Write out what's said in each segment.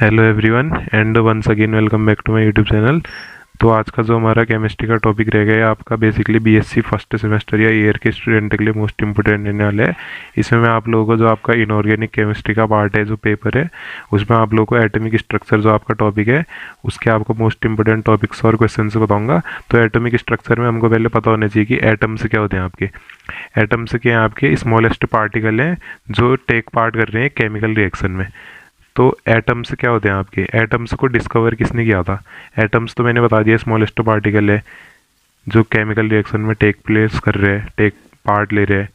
Hello everyone and once again welcome back to my YouTube channel. तो आज का जो हमारा केमिस्ट्री का टॉपिक रहेगा ये आपका बेसिकली बीएससी फर्स्ट सेमेस्टर या ईयर के स्टूडेंट के लिए मोस्ट इंपोर्टेंट रहने वाला है। इसमें मैं आप लोगों को जो आपका इनऑर्गेनिक केमिस्ट्री का पार्ट है जो पेपर है उसमें आप लोगों को एटॉमिक स्ट्रक्चर जो आपका टॉपिक है उसके आपको मोस्ट इंपोर्टेंट टॉपिक्स और क्वेश्चन बताऊंगा। तो एटॉमिक स्ट्रक्चर में हमको पहले पता होना चाहिए कि एटम्स क्या होते हैं आपके। एटम्स क्या हैं आपके स्मॉलेस्ट पार्टिकल हैं जो टेक पार्ट कर रहे हैं केमिकल रिएक्शन में। तो एटम्स क्या होते हैं आपके। एटम्स को डिस्कवर किसने किया था। एटम्स तो मैंने बता दिया स्मॉलेस्ट पार्टिकल है जो केमिकल रिएक्शन में टेक प्लेस कर रहे हैं, टेक पार्ट ले रहे हैं।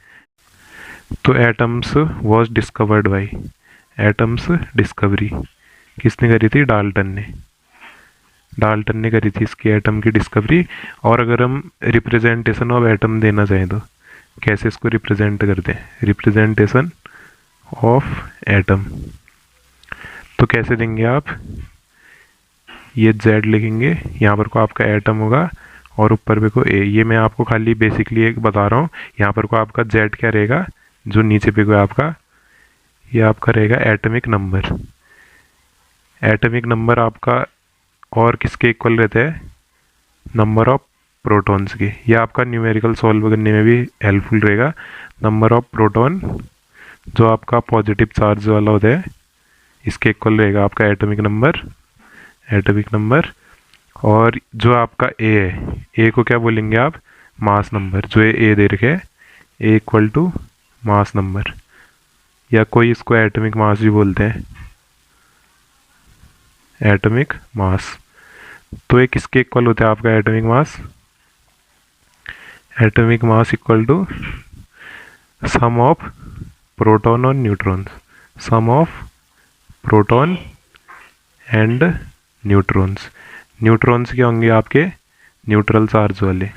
तो atoms was discovered by, atoms discovery किसने करी थी, डाल्टन ने। डाल्टन ने करी थी इसकी एटम की डिस्कवरी। और अगर हम रिप्रेजेंटेशन ऑफ एटम देना चाहें तो कैसे इसको रिप्रेजेंट करते हैं, रिप्रेजेंटेशन ऑफ एटम तो कैसे देंगे आप, ये जेड लिखेंगे, यहाँ पर को आपका एटम होगा और ऊपर पे को ए। ये मैं आपको खाली बेसिकली एक बता रहा हूँ। यहाँ पर को आपका जेड क्या रहेगा, जो नीचे पे को आपका ये आपका रहेगा एटॉमिक नंबर। एटॉमिक नंबर आपका और किसके इक्वल रहता है, नंबर ऑफ प्रोटॉन्स के। ये आपका न्यूमेरिकल सॉल्व करने में भी हेल्पफुल रहेगा। नंबर ऑफ प्रोटॉन जो आपका पॉजिटिव चार्ज वाला होता है इसके इक्वल रहेगा आपका एटॉमिक नंबर, एटॉमिक नंबर। और जो आपका ए है, ए को क्या बोलेंगे आप, मास नंबर। जो ए दे रखे है ए इक्वल टू मास नंबर, या कोई इसको एटॉमिक मास भी बोलते हैं, एटॉमिक मास। तो ये किसके इक्वल होता है आपका atomic mass, atomic mass equal to sum of proton और neutrons, sum of proton and neutrons. Neutrons क्या होंगे आपके, न्यूट्रल चार्ज वाले,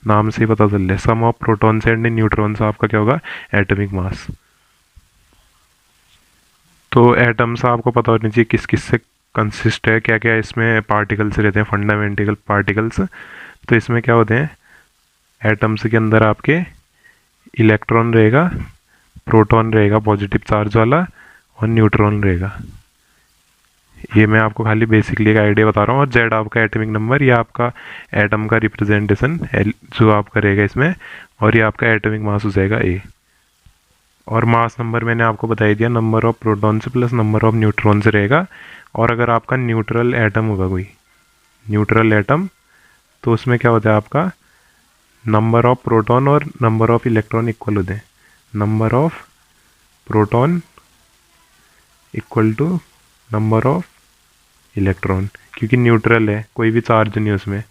नाम से ही पता चल रहा है। सम ऑफ प्रोटॉन्स एंड न्यूट्रॉन्स आपका क्या होगा, एटॉमिक मास। तो एटम्स आपको पता होनी चाहिए किस किस से कंसिस्ट है, क्या क्या इसमें पार्टिकल्स रहते हैं, फंडामेंटल पार्टिकल्स। तो इसमें क्या होते हैं, एटम्स के अंदर आपके इलेक्ट्रॉन रहेगा, प्रोटॉन रहेगा पॉजिटिव चार्ज वाला, और न्यूट्रॉन रहेगा। ये मैं आपको खाली बेसिकली एक आइडिया बता रहा हूँ। और जेड आपका एटॉमिक नंबर, ये आपका एटम का रिप्रेजेंटेशन जो आपका रहेगा इसमें, और ये आपका एटॉमिक मास हो जाएगा ए। और मास नंबर मैंने आपको बता दिया, number of protons plus number of neutrons रहेगा। और अगर आपका न्यूट्रल एटम होगा कोई, न्यूट्रल एटम, तो उसमें क्या होता है आपका, नंबर ऑफ प्रोटॉन और नंबर ऑफ इलेक्ट्रॉन इक्वल होते हैं। Number of proton equal to number of electron, क्योंकि न्यूट्रल है, कोई भी चार्ज नहीं उसमें।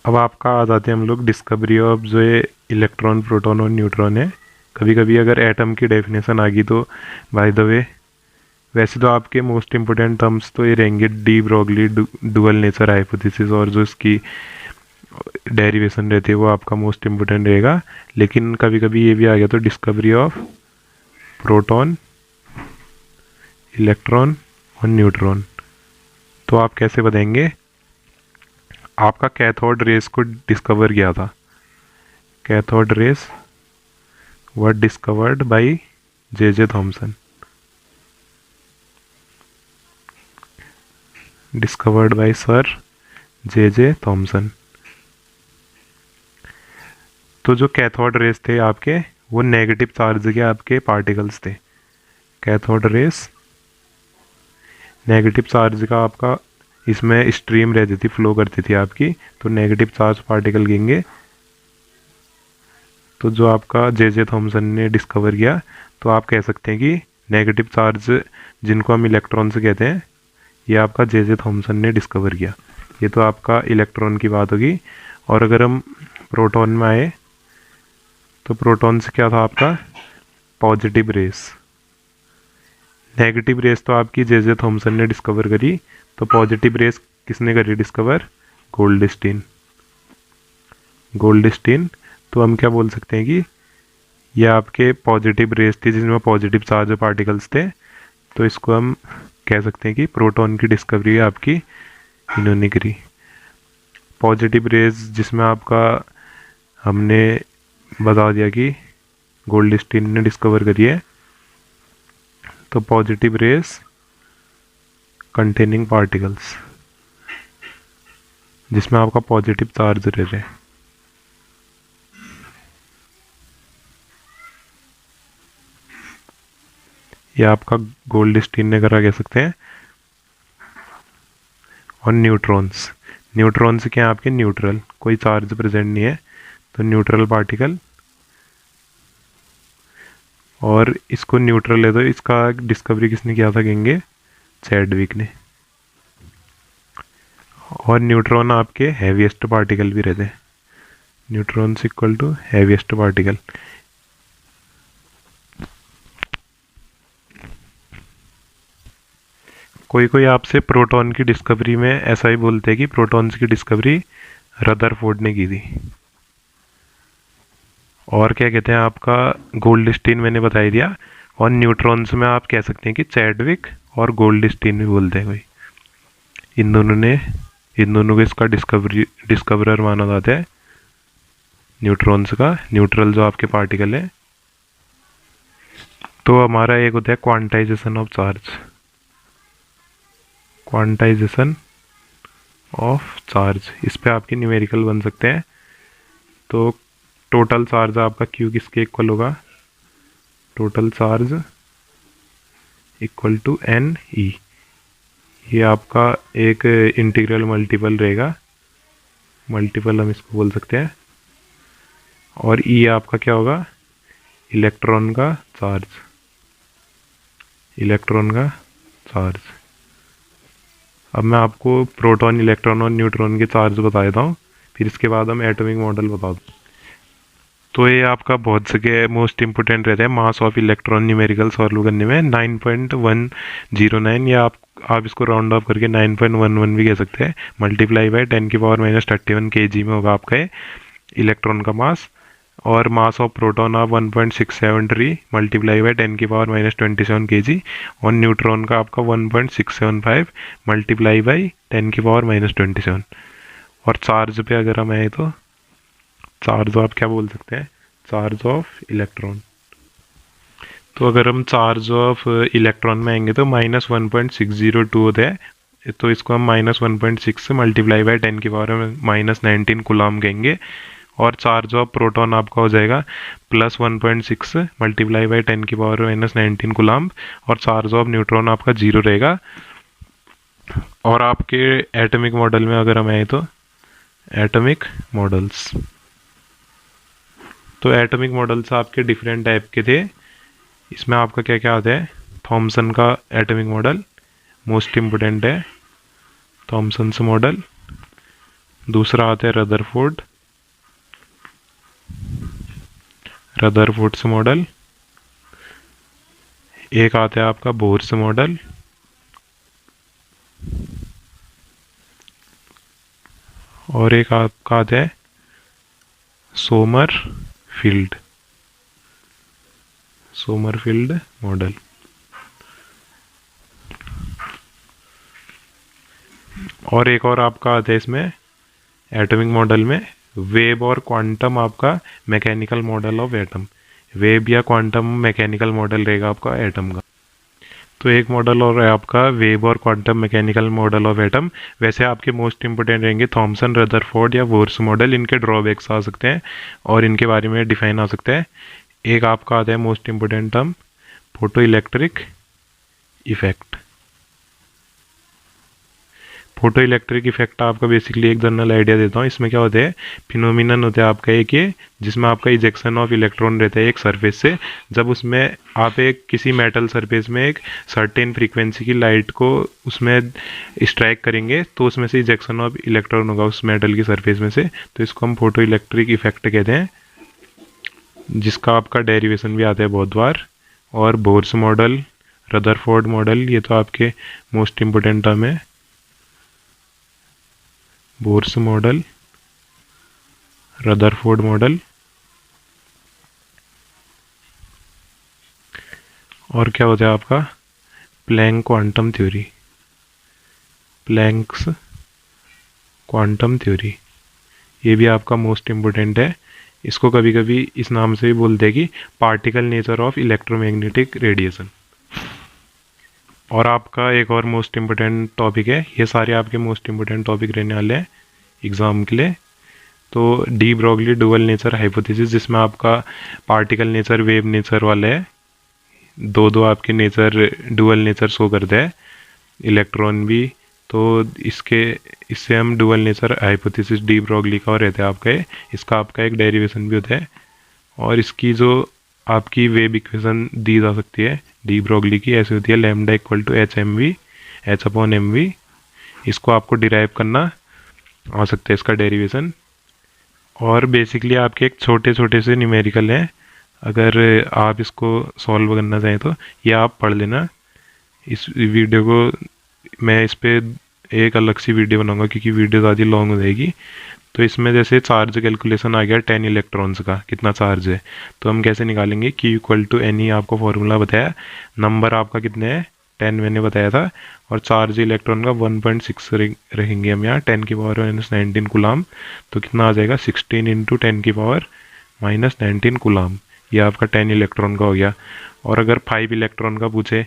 अब आपका आ जाते हैं हम लोग डिस्कवरी ऑफ जो ये इलेक्ट्रॉन, प्रोटॉन और न्यूट्रॉन है। कभी कभी अगर एटम की डेफिनेशन आ गई तो बाय द वे, वैसे तो आपके मोस्ट इंपोर्टेंट टर्म्स तो ये रहेंगे de Broglie dual nature hypothesis, और जो इसकी डेरिवेशन रहती है वो आपका मोस्ट इंपोर्टेंट रहेगा। लेकिन कभी कभी ये भी आ गया तो डिस्कवरी ऑफ प्रोटॉन, इलेक्ट्रॉन और न्यूट्रॉन। तो आप कैसे बताएंगे, आपका कैथोड रेस को डिस्कवर किया था, cathode rays were discovered by J Thomson, discovered by sir J Thomson. तो जो कैथोड रेस थे आपके वो नेगेटिव चार्ज के आपके पार्टिकल्स थे। कैथोड रेस नेगेटिव चार्ज का आपका इसमें स्ट्रीम रहती थी, फ्लो करती थी आपकी, तो नेगेटिव चार्ज पार्टिकल गिरेंगे। तो जो आपका जे थॉमसन ने डिस्कवर किया, तो आप कह सकते हैं कि नेगेटिव चार्ज जिनको हम इलेक्ट्रॉन्स कहते हैं, ये आपका जे थॉमसन ने डिस्कवर किया। ये तो आपका इलेक्ट्रॉन की बात होगी। और अगर हम प्रोटॉन में आए तो प्रोटॉन से क्या था आपका, पॉजिटिव रेस। नेगेटिव रेस तो आपकी जे थॉमसन ने डिस्कवर करी, तो पॉजिटिव रेस किसने करी डिस्कवर, गोल्डस्टीन, गोल्डस्टीन। तो हम क्या बोल सकते हैं कि ये आपके पॉजिटिव रेस थी जिसमें पॉजिटिव चार्ज पार्टिकल्स थे। तो इसको हम कह सकते हैं कि प्रोटॉन की डिस्कवरी आपकी इन्होंने करी। पॉजिटिव रेस जिसमें आपका हमने बता दिया कि गोल्डस्टीन ने डिस्कवर करी है, तो पॉजिटिव रेस कंटेनिंग पार्टिकल्स, जिसमें आपका पॉजिटिव चार्ज रहते हैं। ये आपका गोल्डस्टीन ने करा कह सकते हैं। और न्यूट्रॉन्स, न्यूट्रॉन्स क्या है आपके न्यूट्रल, कोई चार्ज प्रेजेंट नहीं है, तो न्यूट्रल पार्टिकल। और इसको न्यूट्रल है तो इसका डिस्कवरी किसने किया था कहेंगे, चैडविक ने। और न्यूट्रॉन आपके हैवीएस्ट पार्टिकल भी रहते हैं, neutrons equal to heaviest particle. कोई कोई आपसे प्रोटॉन की डिस्कवरी में ऐसा ही बोलते हैं कि प्रोटॉन्स की डिस्कवरी रदरफोर्ड ने की थी। और क्या कहते हैं आपका गोल्डस्टीन मैंने बता ही दिया। और न्यूट्रॉन्स में आप कह सकते हैं कि चैडविक और गोल्डस्टीन भी बोलते हैं कोई। इन दोनों को इसका डिस्कवरर माना जाता है न्यूट्रॉन्स का, न्यूट्रल जो आपके पार्टिकल है। तो हमारा एक होता है quantization of charge, quantization of charge, इस पे आपके न्यूमेरिकल बन सकते हैं। तो टोटल चार्ज आपका क्यू किसके इक्वल होगा, total charge equal to N E. ये आपका एक इंटीग्रल मल्टीपल रहेगा, मल्टीपल हम इसको बोल सकते हैं। और ई आपका क्या होगा, इलेक्ट्रॉन का चार्ज, इलेक्ट्रॉन का चार्ज। अब मैं आपको प्रोटॉन, इलेक्ट्रॉन और न्यूट्रॉन के चार्ज बता देता हूँ, फिर इसके बाद हम एटॉमिक मॉडल बता दूँ। तो ये आपका बहुत जगह मोस्ट इंपोर्टेंट रहता है mass of electron numerical solve करने में 9.109, या आप इसको राउंड ऑफ करके 9.11 भी कह सकते हैं, मल्टीप्लाई बाय 10⁻31 kg में होगा आपका ये इलेक्ट्रॉन का मास। और मास ऑफ प्रोटॉन आप 1.673 मल्टीप्लाई बाय 10⁻27 kg, और न्यूट्रॉन का आपका 1.675 मल्टीप्लाई बाय 10⁻27। और चार्ज पे अगर हम आए तो चार्ज आप क्या बोल सकते हैं, चार्ज ऑफ इलेक्ट्रॉन। तो अगर हम चार्ज ऑफ इलेक्ट्रॉन में आएंगे तो -1.602 होता है, तो इसको हम -1.6 से मल्टीप्लाई बाय 10⁻19 कूलम कहेंगे। और चार्ज ऑफ प्रोटॉन आपका हो जाएगा +1.6 मल्टीप्लाई बाय 10⁻19 कूलम, और चार्ज ऑफ न्यूट्रॉन आपका 0 रहेगा। और आपके एटॉमिक मॉडल में अगर हम आए तो एटॉमिक मॉडल्स, तो एटॉमिक मॉडल्स आपके डिफरेंट टाइप के थे। इसमें आपका क्या क्या आता है, थॉमसन का एटॉमिक मॉडल मोस्ट इम्पोर्टेंट है, थॉमसन्स मॉडल। दूसरा आता है रदरफोर्ड्स मॉडल। एक आता है आपका बोर्स मॉडल। और एक आपका आता है सोमरफील्ड मॉडल। और एक और आपका आता है इसमें एटॉमिक मॉडल में वेब और क्वांटम आपका mechanical model of atom, web या क्वांटम मैकेनिकल मॉडल रहेगा आपका एटम का। तो एक मॉडल और है आपका वेब और quantum mechanical model of atom. वैसे आपके मोस्ट इंपोर्टेंट रहेंगे थॉमसन, रदरफोर्ड या बोर्स मॉडल। इनके ड्रॉबैक्स आ सकते हैं और इनके बारे में डिफाइन आ सकता है। एक आपका आता है most important term photo electric effect. Photo electric effect आपका बेसिकली एक जनरल आइडिया देता हूँ। इसमें क्या होता है, फिनोमिनन होता है आपका एक ये, जिसमें आपका इजेक्शन ऑफ इलेक्ट्रॉन रहता है एक सरफेस से। जब उसमें आप एक किसी मेटल सरफेस में एक सर्टेन फ्रीक्वेंसी की लाइट को उसमें स्ट्राइक करेंगे तो उसमें से इजेक्शन ऑफ इलेक्ट्रॉन होगा उस मेटल की सरफेस में से, तो इसको हम फोटो इलेक्ट्रिक इफेक्ट कहते हैं, जिसका आपका डेरिवेशन भी आता है बहुत बार। और बोर्स मॉडल, रदरफोर्ड मॉडल, ये तो आपके मोस्ट इम्पोर्टेंट टर्म है। Bohr's model, Rutherford model. और क्या होता है आपका Planck quantum theory, Planck's quantum theory, ये भी आपका मोस्ट इम्पोर्टेंट है। इसको कभी कभी इस नाम से भी बोलते हैं कि particle nature of electromagnetic radiation. और आपका एक और मोस्ट इम्पोर्टेंट टॉपिक है, ये सारे आपके मोस्ट इम्पोर्टेंट टॉपिक रहने वाले हैं एग्ज़ाम के लिए। तो de Broglie dual nature hypothesis, जिसमें आपका पार्टिकल नेचर वेव नेचर वाले है, दो दो आपके नेचर डुअल नेचर शो करते हैं, इलेक्ट्रॉन भी। तो इससे हम dual nature hypothesis de Broglie का रहता है आपका, इसका आपका एक डेरिवेशन भी होता है। और इसकी जो आपकी वेव इक्वेशन दी जा सकती है डी ब्रोगली की, ऐसी होती है lambda equal to H upon M V. इसको आपको डिराइव करना आ सकता है, इसका डेरिवेशन। और बेसिकली आपके एक छोटे छोटे से न्यूमेरिकल हैं, अगर आप इसको सॉल्व करना चाहें तो ये आप पढ़ लेना। इस वीडियो को मैं इस पर एक अलग सी वीडियो बनाऊंगा क्योंकि वीडियो ज़्यादा लॉन्ग हो जाएगी। तो इसमें जैसे चार्ज कैलकुलेशन आ गया 10 इलेक्ट्रॉन्स का कितना चार्ज है, तो हम कैसे निकालेंगे, Q equal to N E आपको फॉर्मूला बताया, नंबर आपका कितने है 10 मैंने बताया था, और चार्ज इलेक्ट्रॉन का 1.6 रहेंगे हम यहाँ 10 की पावर -19 कूलाम। तो कितना आ जाएगा 16 इंटू 10 की पावर -19 कूलाम, ये आपका 10 इलेक्ट्रॉन का हो गया। और अगर 5 इलेक्ट्रॉन का पूछे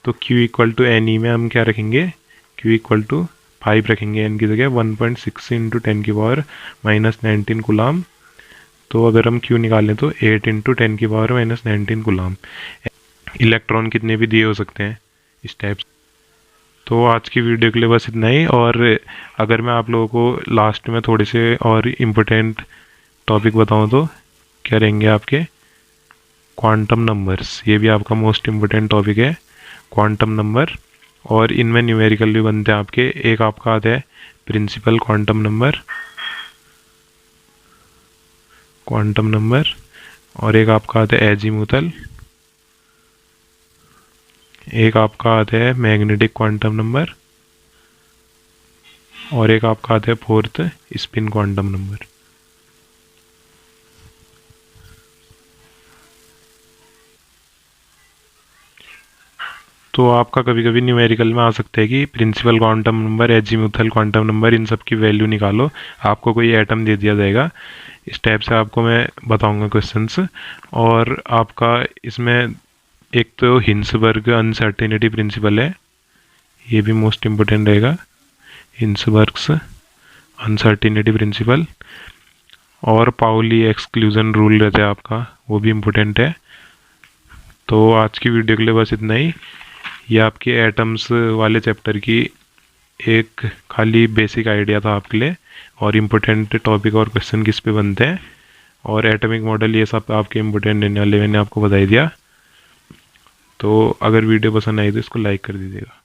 तो Q equal to N E में हम क्या रखेंगे, Q इक्वल टू 5 रखेंगे एन की जगह, 1.6 इंटू 10 की पावर -19 कूलाम। तो अगर हम Q निकालें तो 8 इंटू 10 की पावर -19 कूलाम। इलेक्ट्रॉन कितने भी दिए हो सकते हैं इस टाइप से। तो आज की वीडियो के लिए बस इतना ही। और अगर मैं आप लोगों को लास्ट में थोड़े से और इम्पोर्टेंट टॉपिक बताऊं तो क्या रहेंगे आपके, क्वांटम नंबर्स, ये भी आपका मोस्ट इम्पोर्टेंट टॉपिक है, क्वांटम नंबर। और इनमें न्यूमेरिकल भी बनते हैं आपके, एक आपका आता है प्रिंसिपल क्वांटम नंबर, और एक आपका आता है एजीमुथल, एक आपका आता है मैग्नेटिक क्वांटम नंबर, और एक आपका आता है फोर्थ स्पिन क्वांटम नंबर। तो आपका कभी कभी न्यूमेरिकल में आ सकता है कि principal quantum number, azimuthal quantum number, इन सब की वैल्यू निकालो, आपको कोई एटम दे दिया जाएगा, इस टाइप से आपको मैं बताऊंगा क्वेश्चंस। और आपका इसमें एक तो हिंसबर्ग अनसर्टेनिटी प्रिंसिपल है, ये भी मोस्ट इम्पोर्टेंट रहेगा, हिंसबर्ग्स अनसर्टेनिटी प्रिंसिपल। और पाउली एक्सक्लूजन रूल रहता है आपका, वो भी इम्पोर्टेंट है। तो आज की वीडियो के लिए बस इतना ही। ये आपके एटम्स वाले चैप्टर की एक खाली बेसिक आइडिया था आपके लिए, और इम्पोर्टेंट टॉपिक और क्वेश्चन किस पे बनते हैं, और एटॉमिक मॉडल, ये सब आपके इम्पोर्टेंट रहने वाले मैंने आपको बता दिया। तो अगर वीडियो पसंद आई तो इसको लाइक कर दीजिएगा।